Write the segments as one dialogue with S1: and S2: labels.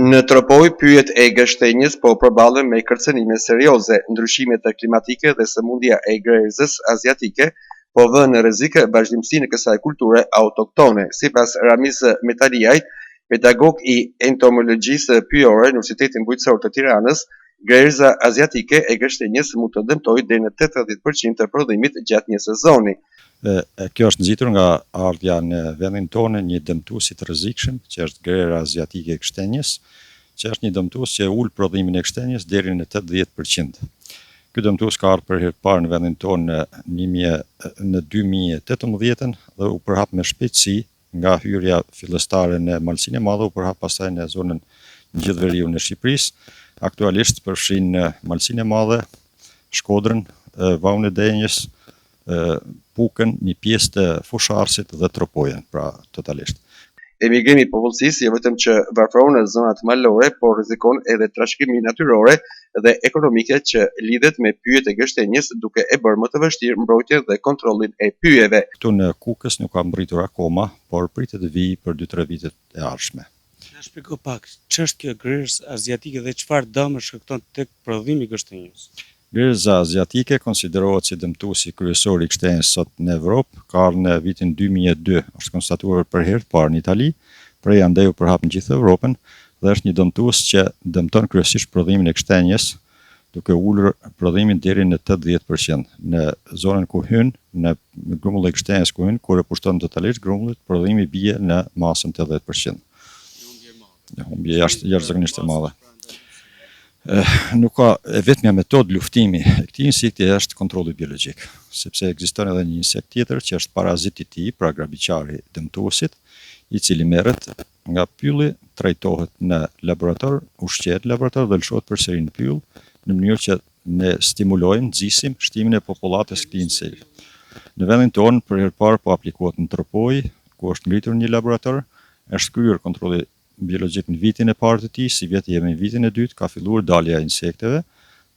S1: Në Tropoj, pyet e gështenjës po përballen me kërcënime serioze, ndryshimet klimatike dhe sëmundja e gërëzës aziatike po vënë në rrezik vazhdimsinë e kësaj kulture autoktone. Sipas Ramiz Metaliaj, pedagog i entomologjisë pyjore në Universitetin Bujqësor të Tiranës, gërëza aziatike e gështenjës mund të dëmtojë deri në 80% të prodhimit gjatë një sezoni.
S2: Kjo është nxitur nga ardhja në vendin tonë një dëmtues i rrezikshëm, që është grera aziatike e gështenjës, që është një dëmtues që ul prodhimin e gështenjës deri në 80%. Ky dëmtues ka ardhur për herë të parë në vendin tonë në 2018 dhe u përhap me shpejtësi nga hyrja fillestare në Malsinë e Madhe, u përhap pastaj në zonën gjithë veriun e Shqipërisë. Aktualisht përfshin Malsinë e Madhe, Shkodrën, Vaun e Denjës, Pukën, një pjesë të Fusharësit dhe Tropojën, pra totalisht.
S1: Emigrimi i popullsisë jo vetëm që varfëron në zonat malore, por rrezikon edhe trashëgiminë natyrore dhe ekonomike që lidhet me pyjet e gështenjës, duke e bërë më të vështirë mbrojtjen dhe kontrollin e pyjeve.
S2: Këtu në Kukës nuk ka mbritur akoma, por pritet të vijë për 2-3 vitet e ardhshme.
S3: Na shpjego pak, ç'është kjo gërëzë aziatike dhe çfarë dëmë shkakton tek prodhimi i gështenjës?
S2: Gërëza aziatike konsiderohet si dëmtuesi kryesor i gështenjës sot në Evropë, ka ardhur në vitin 2002, është konstatuar për herë të parë në Itali, prej andej u përhap në gjithë Evropën dhe është një dëmtues që dëmton kryesisht prodhimin e gështenjës, duke ulur prodhimin deri në 80%. Në zonën ku hyn, në grumbullin e gështenjës ku hyn, kur e pushton totalisht grumbullit, prodhimi bie në masën të 80%. Humbje jashtëzakonisht e madhe. Nuk ka vetmja metodë luftimi e këtij insekti është kontrolli biologjik, sepse ekziston edhe një insekt tjetër që është paraziti i tij, pra grabiqari dëmtuesit, i cili merret nga pylli, trajtohet në laborator, ushqehet në laborator dhe lëshohet përsëri në pyll, në mënyrë që ne stimulojmë, nxisim shtimin e popullatës së këtij insekti. Në vendin tonë për herë parë po aplikohet në Tropoj, ku është ngritur një laborator, është kryer kontrolli biologjik në vitin e parë të tij, si vjet jemi në vitin e dytë, ka filluar dalja e insekteve,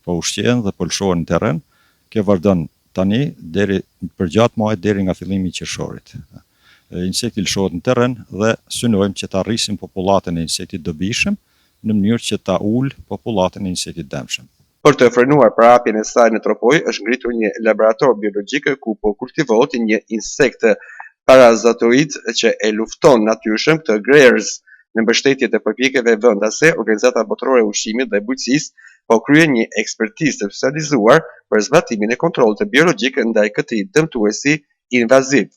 S2: po ushqehen dhe po lëshohen në terren. Kjo vazhdon tani deri përgjatë muajit deri nga fillimi i qershorit. Insekti lëshohet në terren dhe synojmë që ta rrisim popullatën e insektit dobishëm në mënyrë që ta ul popullatën e insektit dëmshëm.
S1: Për të frenuar prapjen e saj në Tropoj, është ngritur një laborator biologjik ku po kultivohet një insekt parazitoid që e lufton natyrshëm këtë gërëzë. Në mbështetje të përpjekjeve vendase, Organizata Botërore e Ushqimit dhe Bujqësisë po kryen një ekspertizë të specializuar për zbatimin e kontrollit biologjik ndaj këtij dëmtuesi invaziv.